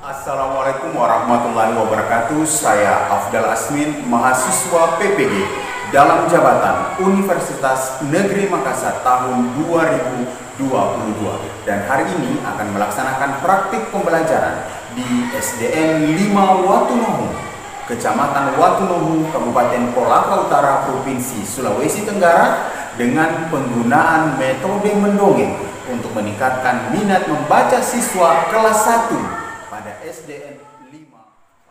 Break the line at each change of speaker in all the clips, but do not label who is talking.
Assalamualaikum warahmatullahi wabarakatuh. Saya Afdal Asmin, mahasiswa PPG dalam jabatan Universitas Negeri Makassar tahun 2022, dan hari ini akan melaksanakan praktik pembelajaran di SDN 5 Watunohu, Kecamatan Watunohu, Kabupaten Kolaka Utara, Provinsi Sulawesi Tenggara, dengan penggunaan metode mendongeng untuk meningkatkan minat membaca siswa kelas 1 pada SDN 5.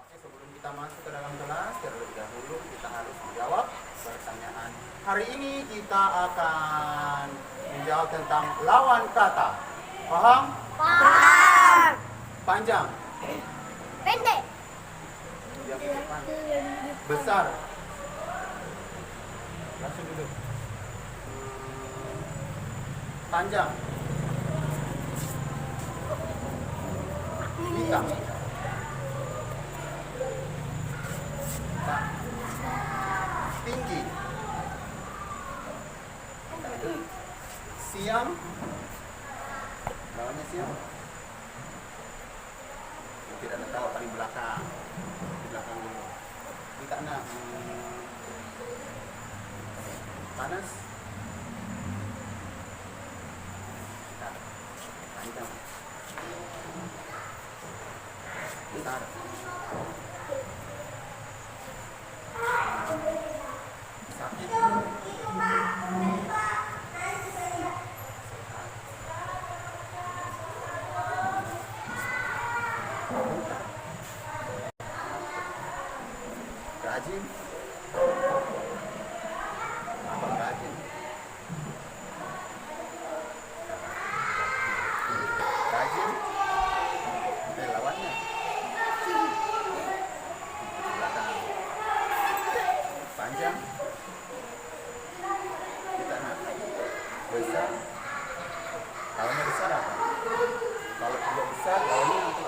Oke, sebelum kita masuk ke dalam kelas, terlebih dahulu kita harus menjawab pertanyaan. Hari ini kita akan menjawab tentang lawan kata. Paham?
Paham.
Panjang.
Pendek.
Yang depan. Besar. Langsung duduk. Panjang. Hitam. Tinggi. Siang. Lawannya siang. Tidak ada tahu, paling belakang. Di belakang dulu. Kita nak panas. Panjang. Bentar. Sakit. Rajin. Apa rajin? Rajin. Lawannya. Panjang. Kita nak besar. Lawannya besar apa? Kalau tidak besar, lawannya nanti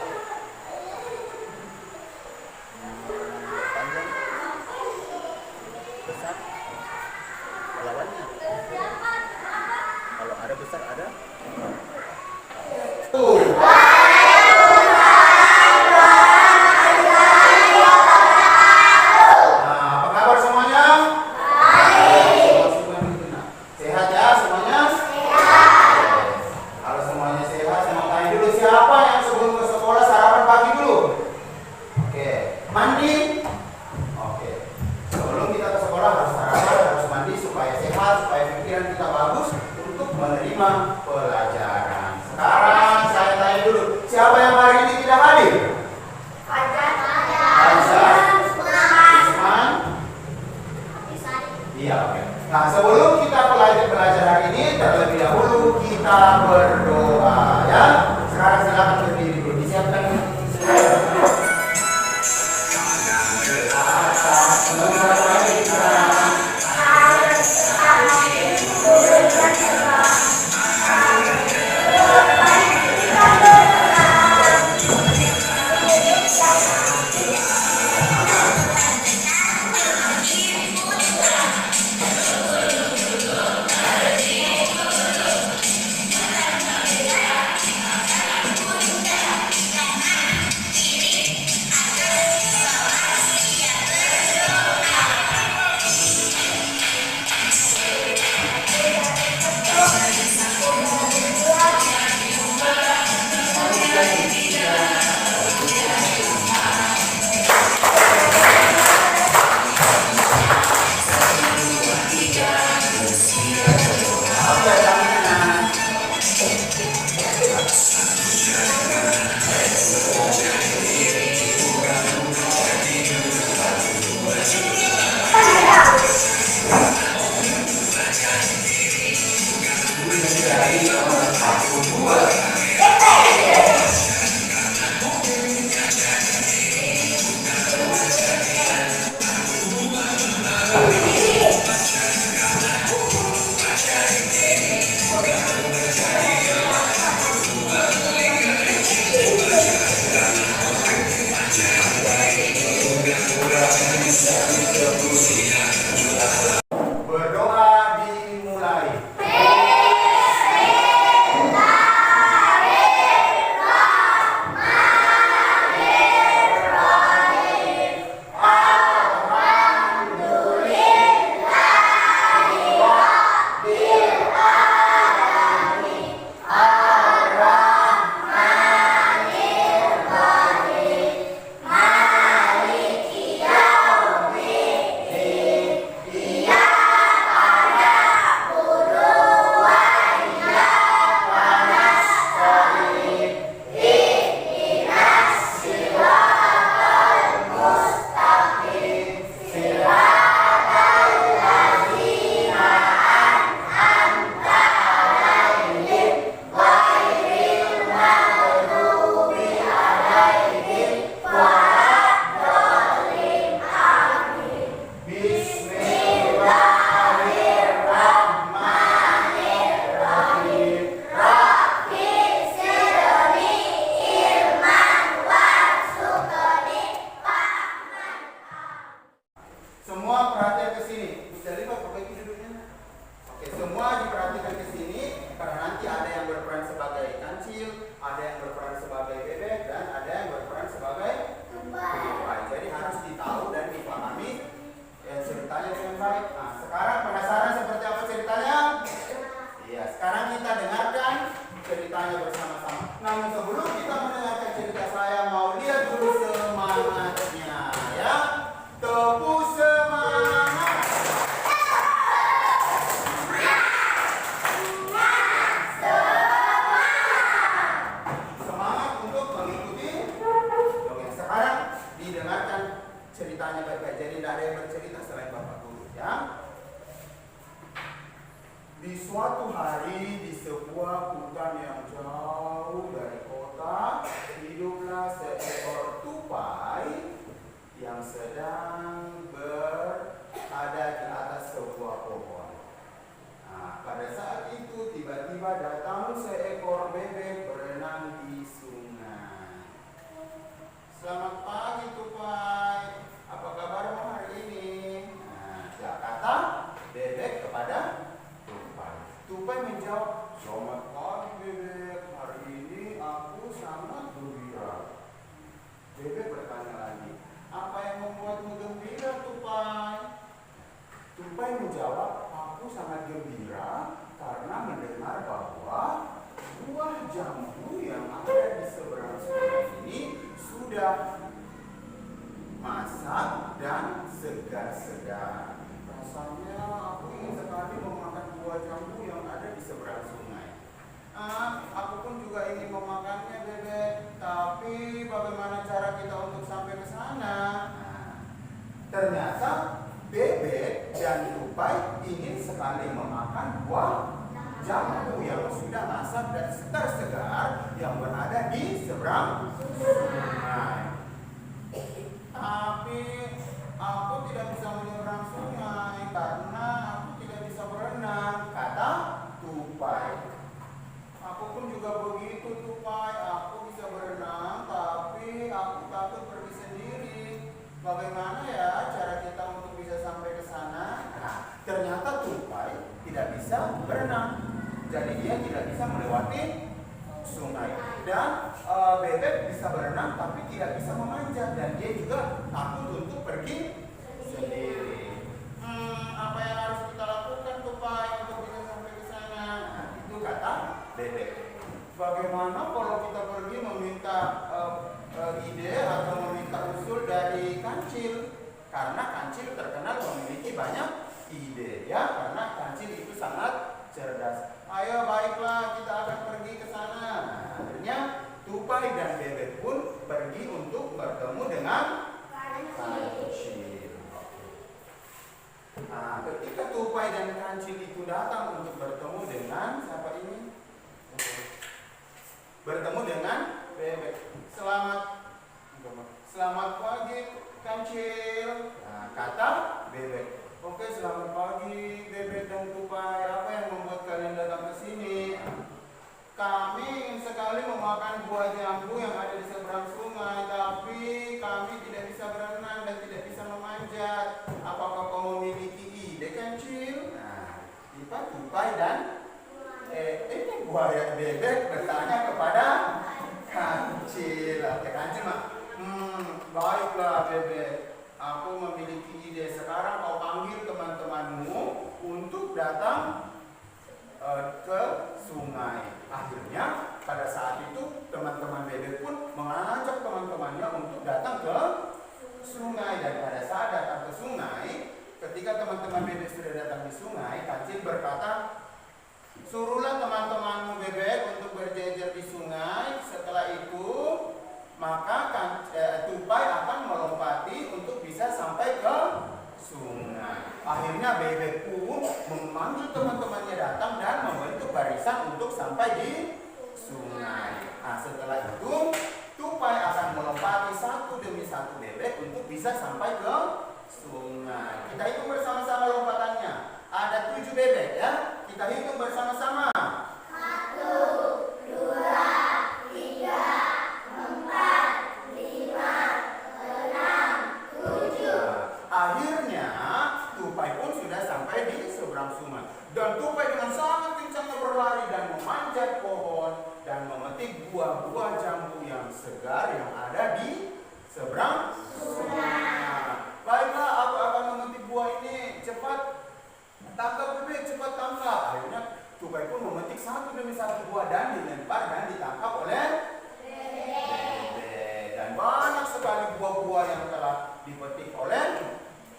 panjang. Besar. Lawannya. Kalau ada besar ada. Mandi. Oke. Sebelum kita ke sekolah harus sarapan, harus mandi supaya sehat, supaya pikiran kita bagus untuk menerima pelajaran. Sekarang saya tanya dulu, siapa yang hari ini tidak hadir? Fajar. Usman. Iya, oke. Nah, sebelum kita belajar hari ini, terlebih dahulu kita berdoa ya. Sekarang silakan berdiri dulu. Disiapkan.
Pendek.
Di suatu hari di sebuah hutan yang jauh dari kota, hiduplah seekor tupai yang sedang berada di atas sebuah pohon. Nah, pada saat itu tiba-tiba datang seekor bebek berenang di sungai. Selamat pagi tupai, apa kabarmu hari ini? Nah, kata bebek kepada Tupai menjawab, selamat pagi bebek, hari ini aku sangat gembira. Bebek bertanya lagi, apa yang membuatmu gembira Tupai? Tupai menjawab, aku sangat gembira karena mendengar bahwa buah jambu yang ada di seberang sungai ini sudah masak dan segar-segar. Rasanya aku ingin sekali memakan buah jambu yang ada di seberang sungai. Aku pun juga ingin memakannya bebek, tapi bagaimana cara kita untuk sampai ke sana? Ternyata bebek dan tupai ingin sekali memakan buah jambu yang sudah masak dan segar-segar yang berada di seberang sungai. Tapi aku tidak bisa menyeberang sungai karena aku tidak bisa berenang, kata tupai. Aku pun juga begitu tupai, aku bisa berenang tapi aku takut pergi sendiri. Bagaimana ya cara kita untuk bisa sampai ke sana? Nah, ternyata tupai tidak bisa berenang, jadi dia tidak bisa melewati sungai. Dan bebek bisa berenang tapi tidak bisa memanjat, dan dia juga takut untuk pergi sendiri. Apa yang harus kita lakukan tupai untuk bisa sampai ke sana? Nah, itu kata bebek. Bagaimana kalau kita pergi meminta ide atau meminta usul dari kancil? Karena kancil terkenal memiliki banyak ide, ya, karena kancil itu sangat cerdas. Ayo baiklah, kita akan pergi ke sana. Nah, akhirnya tupai dan bebek pun pergi untuk bertemu dengan kancil. Nah, ketika tupai dan kancil itu datang untuk bertemu dengan siapa ini? Bertemu dengan bebek. Selamat pagi kancil. Nah, kata bebek. Oke, selamat pagi bebek dan tupai. Apa yang membuat kalian datang ke sini? Kami ingin sekali memakan buah jambu yang ada di seberang sungai, tapi kami tidak bisa berenang dan tidak bisa memanjat. Apakah kau memiliki ide kancil? Nah, kita tupai dan ini buaya bebek bertanya kepada kancil. Oke, kancil mah. Baiklah bebek, aku memiliki ide. Sekarang kau panggil teman-temanmu untuk datang ke sungai. Akhirnya pada saat itu teman-teman bebek pun mengajak teman-temannya untuk datang ke sungai. Dan pada saat datang ke sungai, ketika teman-teman bebek sudah datang di sungai, kancil berkata, suruhlah teman-temanmu bebek untuk berjejer di sungai. Setelah itu maka tupai akan melompati untuk bisa sampai ke sungai. Akhirnya bebek pun memanggil teman-temannya datang dan membentuk barisan untuk sampai di sungai. Nah, setelah itu tupai akan melompati satu demi satu bebek untuk bisa sampai ke sungai. Kita hitung bersama-sama lompatannya. Ada 7 bebek, ya. Kita hitung bersama-sama.
1, 2, 3, 4, 5, 6, 7.
Akhirnya tupai pun sudah sampai di seberang sungai. Dan tupai dengan sangat kencangnya berlari dan memanjat pohon dan memetik buah-buah jambu yang segar yang ada di seberang sungai. Baiklah, aku akan memetik buah ini. Cepat tangkap bebek, cepat tangkap. Akhirnya tupai pun memetik satu demi satu buah dan dilempar dan ditangkap oleh bebek. Dan banyak sekali buah-buah yang telah dipetik oleh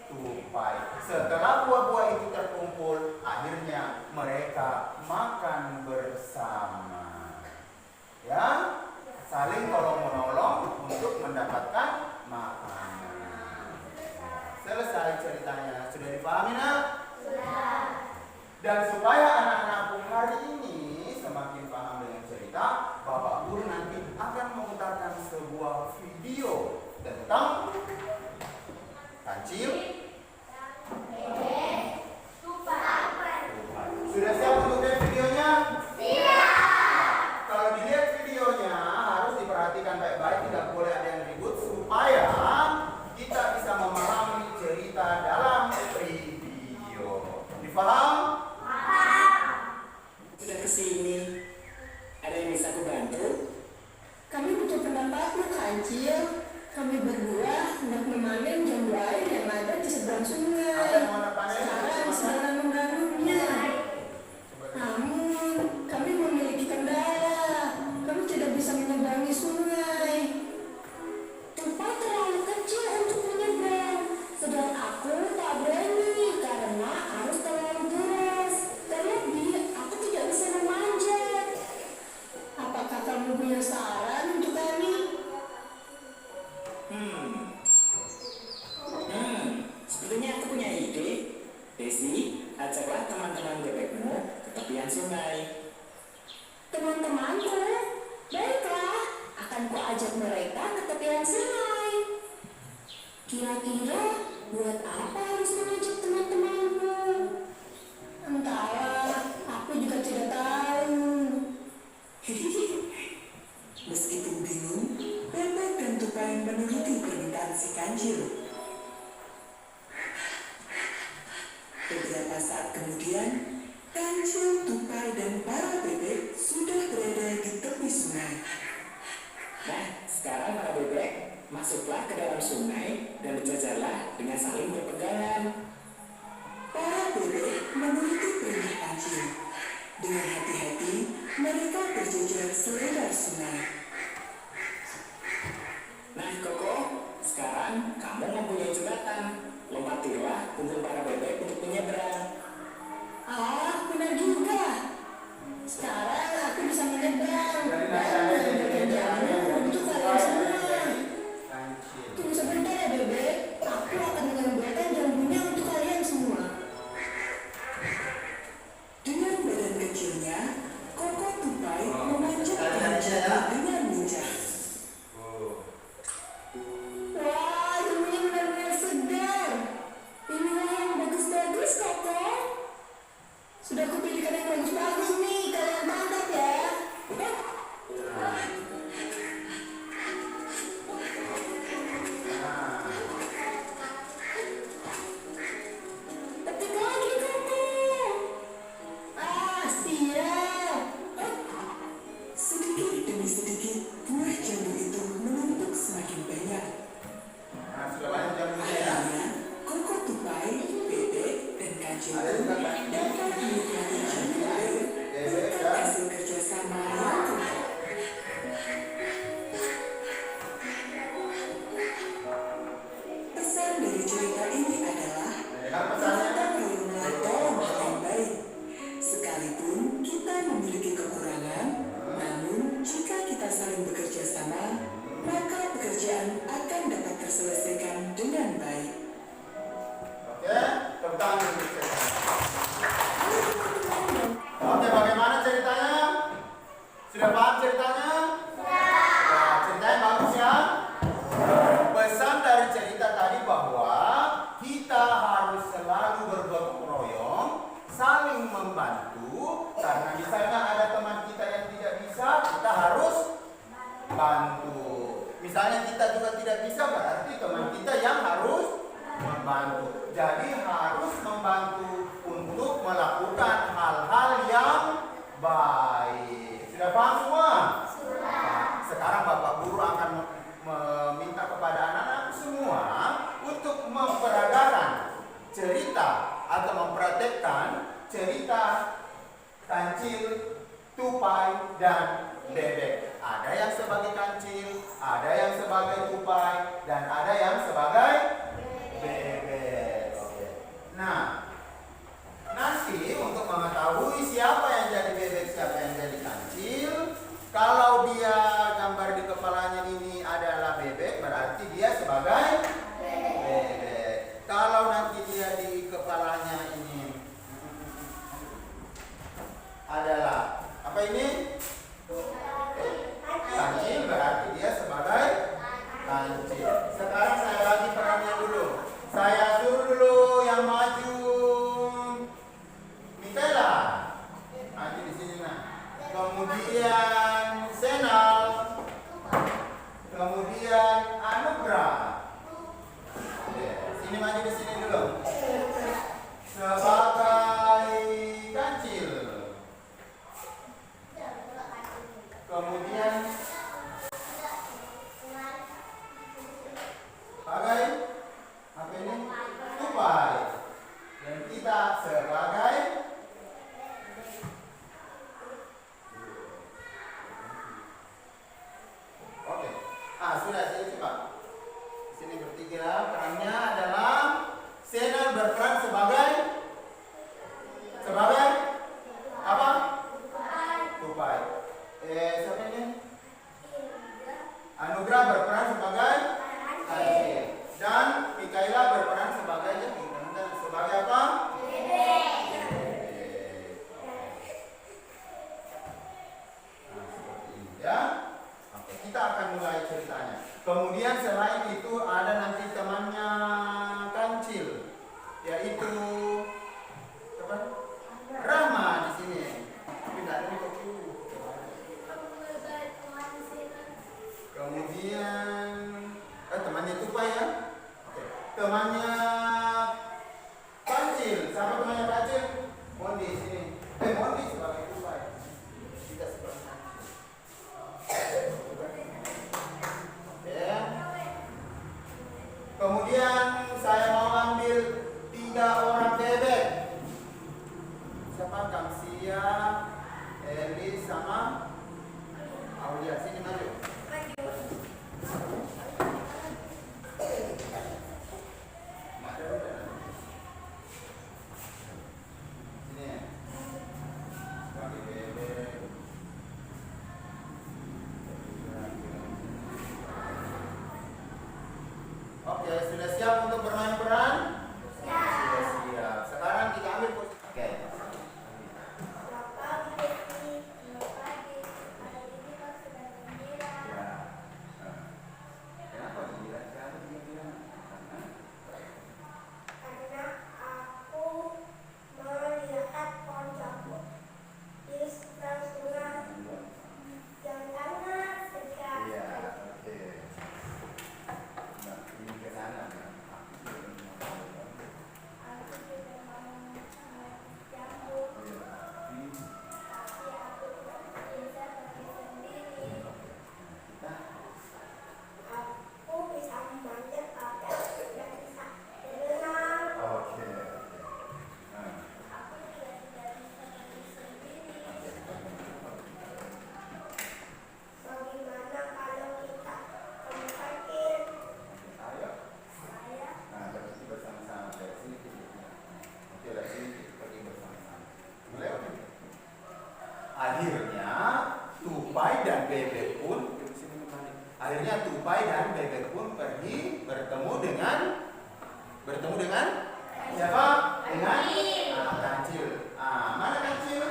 tupai. Setelah buah-buah itu terkumpul, akhirnya mereka makan bersama. Ya, saling tolong-menolong untuk mendapatkan makanan. Selesai ceritanya. Sudah dipahami, nak?
Sudah.
Dan supaya anak-anak
sini. Ada yang bisa aku bantu?
Kami butuh pendapatmu, Kancil. Kami berdua hendak memanen jambu air yang ada di seberang sungai.
Apa yang mau Anda panen?
Sekarang sedang nanam-nanamnya. Namun, kami memiliki kendala. Kami tidak bisa menyeberangi sungai.
Tupai terlalu kecil untuk menyeberang, sedang aku tak berani karena arus terlalu deras. Terlebih, aku tidak bisa memanjat.
Apakah kamu punya saran untuk kami?
Sepertinya aku punya ide. Desi, ajaklah teman-teman bebekmu ke tepian sungai.
Teman-temanku, baiklah, akan kuajak mereka ke tepian sungai. Kira-kira buat apa harus mengajak teman-temanku?
Entahlah, aku juga tidak tahu.
Meskipun bingung, Bebek dan Tupai menuruti permintaan si Kancil. Beberapa saat kemudian, Kancil, Tupai, dan para bebek sudah berada di tepi sungai. Nah, sekarang para bebek, masuklah ke dalam sungai dan berjajarlah dengan saling berpegangan. Para bebek menuruti perintah Kancil. Dengan hati-hati, mereka berjajar selebar sungai. Nah, Koko, sekarang kamu mempunyai jembatan. Lompatilah punggung para bebek untuk menyeberang.
Ah, benar juga. Sekarang aku bisa menyeberang.
Dari
Dan menyeberang jalanmu untuk kalian semua.
Kancil.
Tunggu sebentar ya, Bebek. Aku akan menyeberangkan jambunya untuk kalian semua.
Dengan badan kecilnya, Koko Tupai memanjat pohon jambu dengan lincah.
Wah, jambunya benar-benar segar. Inilah yang bagus-bagus, Koko. Sudah kupilihkan yang bagus-bagus nih. Kalian mantap ya.
Petik lagi, Koko.
Ah, siap.
Sedikit demi sedikit, buah jambu itu menumpuk semakin banyak.
Nah, sudah banyak jambunya ya.
Akhirnya, Koko Tupai, Bebek, dan Kancil
Ada juga
dapat menikmati jambu air berkat hasil kerjasama yang kuat. Pesan dari cerita ini adalah
Dengar pesannya.
kita perlulah dalam hal yang baik. Sekalipun kita memiliki kekurangan, namun jika kita saling bekerja sama, maka pekerjaan akan dapat terselesaikan dengan baik.
Oke, tepuk tangan untuk saya. Oke, bagaimana ceritanya? Sudah paham ceritanya? Sudah. Ceritanya bagus ya? Pesan dari cerita tadi bahwa kita harus selalu bergotong royong, saling membantu, karena misalnya ada teman kita yang tidak bisa, kita harus bantu. Misalnya kita juga tidak bisa, berarti teman kita yang harus membantu. Jadi harus membantu untuk melakukan hal-hal yang baik. Sudah paham semua? Sudah. Sekarang Bapak Guru akan meminta kepada anak-anak semua untuk memperagakan cerita atau mempraktekkan cerita Kancil, Tupai, dan Bebek. Ada yang sebagai Kancil, ada yang sebagai Tupai, dan ada yang sebagai Bebek. Oke. Nah, nanti untuk mengetahui siapa yang jadi bebek, siapa yang jadi kancil, kalau dia gambar di kepalanya ini adalah bebek, berarti dia sebagai bebek. Kalau nanti dia di kepalanya ini adalah apa ini? Kancil, berarti dia sebagai kancil. Sekarang saya bagi perannya dulu. Saya suruh dulu yang maju. Mikaela, maju di sini nah. Kemudian Senal, kemudian Anugrah. Oke, sini maju di sini dulu. Sebagai kancil. Kemudian selain itu ada nanti temannya kancil, yaitu apa? Rahma di sini. Tapi nggak ada di kopi. Kemudian temannya Tupai ya. Oke. Temannya kancil, siapa temannya kancil? Mondi di sini. Mondi sebagai Tupai. Kita sebagai kemudian saya mau ambil 3 orang bebek. Siapa? Kamsia, Eli sama Aulia. Sini maju. Sini. Bagi bebek. Oke, sudah siap untuk bermain peran? Sudah siap. Sekarang kita ambil posisi. Oke. Ya. Kenapa gembira? Kenapa gembira?
Karena aku melihat pohon jambu di seberang sungai yang sangat segar.
Iya, oke. Nah, ini ke sana.
Aku juga mau melihat jambu, tapi aku tidak bisa pergi sendiri. Aku bisa memanjat tapi aku tidak bisa berenang.
Oke.
Aku juga tidak bisa pergi sendiri. Bagaimana kalau kita kamu sakit?
Ayo.
Saya
Nah, pergi bersama-sama dari sini ke sini. Oke, dari sini kita pergi bersama-sama. Mulai. Akhirnya Tupai dan Bebek pun akhirnya Tupai dan Bebek pun pergi bertemu dengan siapa? Dengan Kancil. Mana Kancil? Mana Kancil?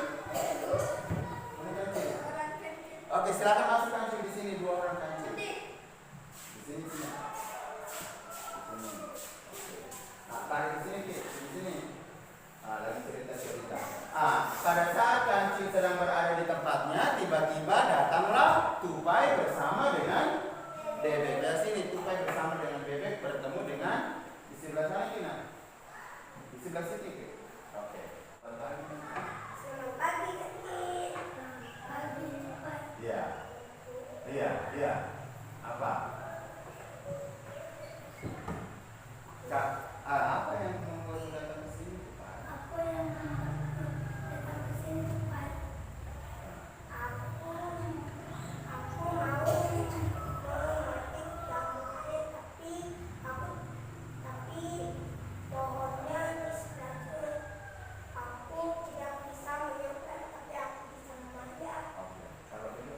Oke, silakan masuk Kancil di sini 2 orang Kancil. Di sini sini. Tarik di sini, Ki. Di sini. Lagi cerita. Pada saat Kancil sedang berada di tempatnya, tiba-tiba datanglah Tupai bersama dengan Bebek. Dari sini Tupai bersama dengan Bebek bertemu dengan di sebelah sana, Kina. Di sebelah sini, Ki. Oke.
selamat pagi Kaki. Pagi Pak.
Iya. Apa? Kak, apa yang membuat datang ke sini, Pak?
Aku yang datang ke sini Pak. Aku mau memetik jambu air tapi pohonnya di sebelah kiri. Aku tidak bisa menyeberang tapi aku bisa memanjat.
Oke, kalau gitu.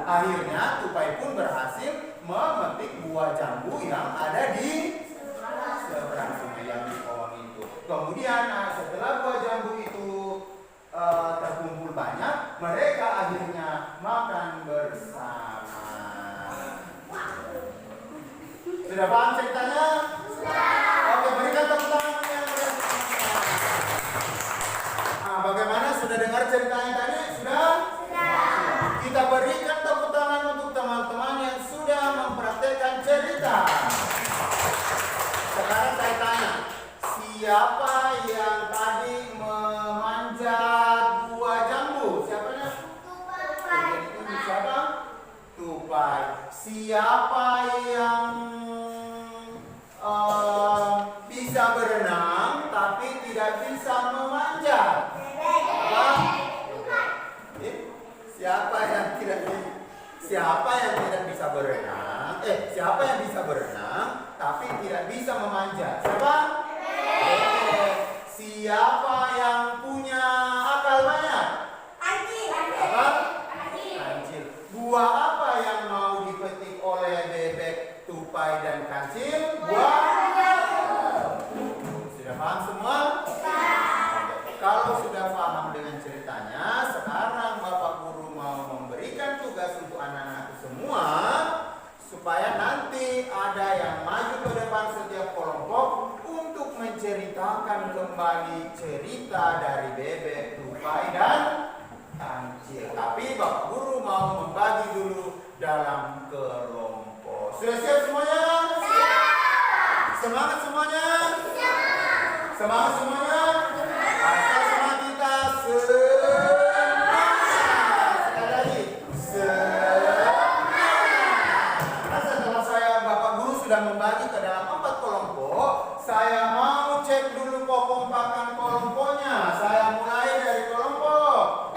Akhirnya tupai pun berhasil memetik buah jambu yang ada di seberang sungai yang di pohon itu. Kemudian setelah buah jambu itu terkumpul banyak, mereka akhirnya makan bersama. Sudah paham ceritanya? Oke, berikan tepuk tangan yang meriah. Bagaimana? Sudah dengar ceritanya tadi? Sudah? Kita berikan tepuk tangan untuk teman-teman yang sudah mempraktekkan cerita. Sekarang saya tanya, siapa yang tadi memanjat buah jambu? Siapanya? Siapa? Tupai. Siapa yang bisa berenang tapi tidak bisa memanjat? Apa? Siapa yang tidak bisa berenang? Siapa yang bisa berenang tapi tidak bisa memanjat? Siapa? Siapa yang punya akal banyak? Apa? Kancil. Buah apa yang mau dipetik oleh bebek, tupai, dan kancil? Buah. Sudah paham semua? Kalau sudah paham dengan ceritanya, sekarang Bapak Guru mau memberikan tugas untuk anak-anak semua supaya nanti ada yang maju ke depan setiap kelompok untuk menceritakan kembali cerita dari bebek, tupai, dan kancil. Tapi Bapak Guru mau membagi dulu dalam kelompok. Sudah siap semuanya? Semangat semuanya? Semangat semuanya? Maka semangat kita semangat. Sekali lagi, semangat. Nah, setelah Bapak Guru sudah membagi ke dalam 4 kelompok, saya mau cek dulu kekompakan kelompoknya. Saya mulai dari kelompok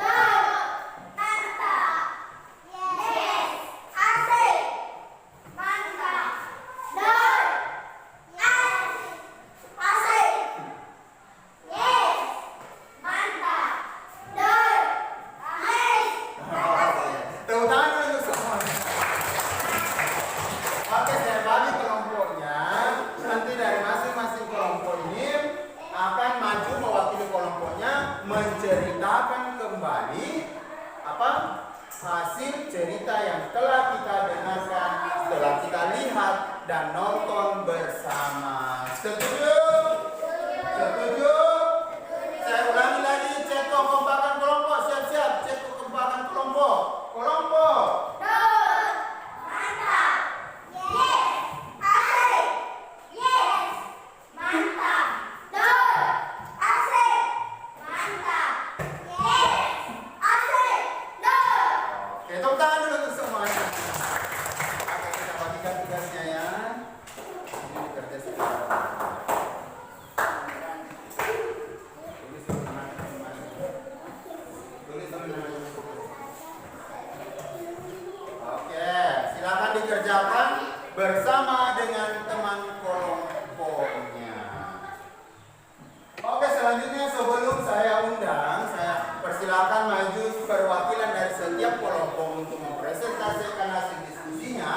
menceritakan kembali hasil cerita yang telah kita dengarkan, telah kita lihat dan nonton bersama. Setuju? Setuju? Saya ulangi lagi, cek kekompakan kelompok. Siap-siap, cek kekompakan kelompok. Kelompok tepuk tangan dulu untuk semuanya. Oke, kita bagikan tugasnya ya. Ini kerja sekarang. Tulis nama. Oke, silakan dikerjakan bersama dengan teman kelompoknya. Oke, selanjutnya sebelum saya undang, saya persilakan maju perwakilan dari setiap kelompok untuk mempresentasikan hasil diskusinya.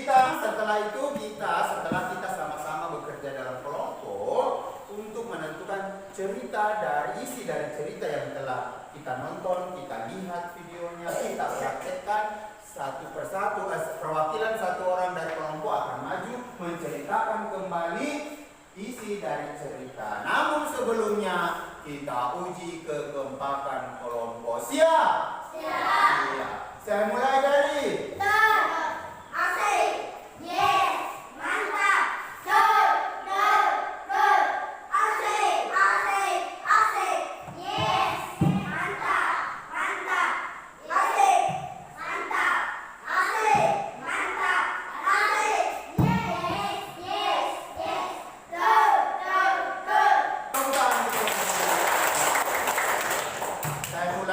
Setelah kita sama-sama bekerja dalam kelompok untuk menentukan isi dari cerita yang telah kita nonton, kita lihat videonya, kita praktekkan satu persatu. Perwakilan satu orang dari kelompok akan maju menceritakan kembali isi dari cerita. Namun sebelumnya kita uji kekompakan kelompok. Siap? Siap. Saya mulai dari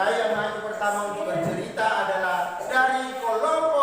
yang maju pertama untuk bercerita adalah dari kelompok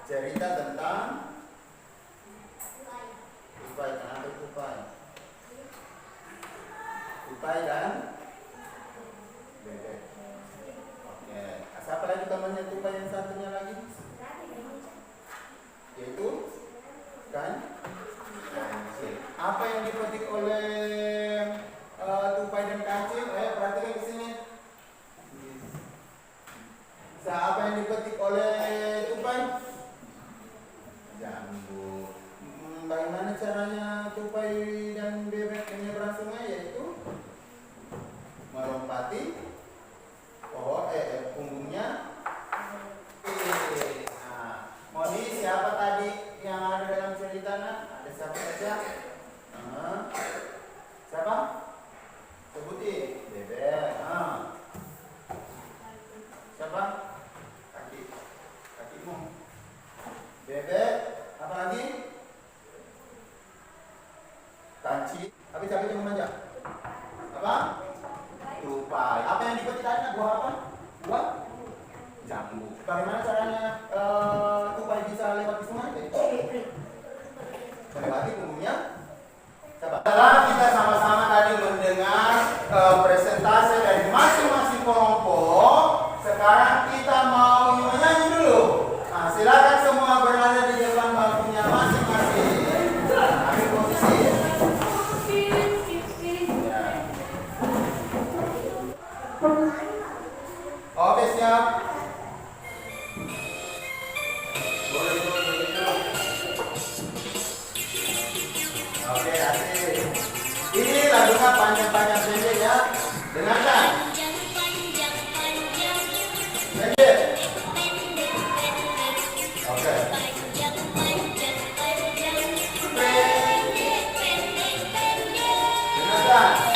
cerita tentang tupai. Kenapa tupai? Tupai dan bebek. Oke. Siapa lagi temannya tupai yang satunya lagi? Yaitu kancil. Apa yang dipetik oleh tupai dan kancil? Perhatikan di sini. Apa yang dipetik oleh tupai? Jambu. Bagaimana caranya tupai dan bebek menyeberang sungai? Yaitu melompati pohon punggungnya. Modi, siapa tadi yang ada dalam cerita? Ada siapa saja? Siapa? Sebutin. Bebek. Siapa? Kakimu. Bebek. Apa lagi? Kancil. Habis yang memanjang. Apa? Tupai. Apa yang dipetik tadi? Buah apa? Buah? Jambu. Bagaimana caranya tupai bisa lewat di sungai? Melewati punggungnya. Setelah kita sama-sama tadi mendengar presentasi dari masing-masing kelompok, sekarang kita mau menyanyi dulu. Nah, silakan semua berada di depan bangkunya masing-masing. Ambil posisi. Ya. Oke, siap. Oke, asik. Ini lagunya panjang-panjang pendek ya. Dengarkan. Pendek. Oke. Dengarkan.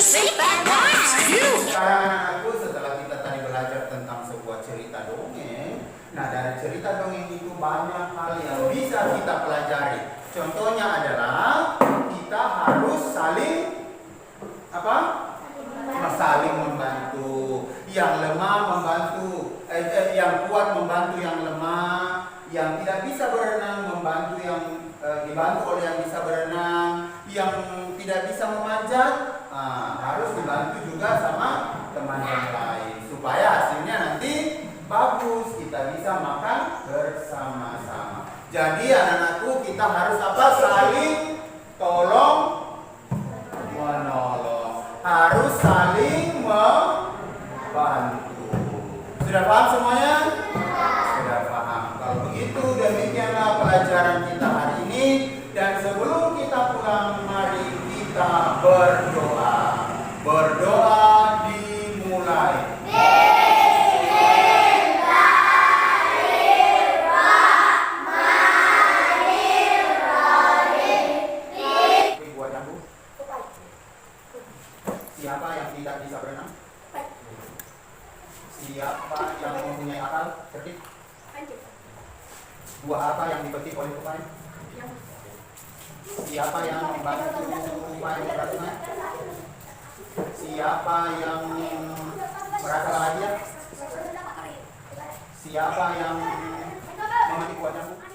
Semangat, ayo. Sekarang anakku, setelah kita tadi belajar tentang sebuah cerita dongeng, nah dari cerita dongeng itu banyak hal yang bisa kita pelajari. Contohnya adalah kita harus saling apa? Saling membantu. Yang lemah membantu, yang kuat membantu yang lemah, yang tidak bisa berenang membantu yang dibantu oleh yang bisa berenang, yang tidak bisa memanjat harus dibantu juga sama teman yang lain supaya hasilnya nanti bagus, kita bisa makan bersama-sama. Jadi anak-anakku, kita harus apa? Saling tolong menolong, harus saling membantu. Sudah paham semuanya? Sudah paham. Kalau begitu, demikianlah pelajaran kita hari ini. Dan sebelum kita pulang, mari kita berdoa. Berdoa dimulai. ketik. Buah apa yang dipetik oleh tupai? Siapa yang membantu tupai beratnya? Siapa yang merasa bahagia? Siapa yang memetik buah jambu?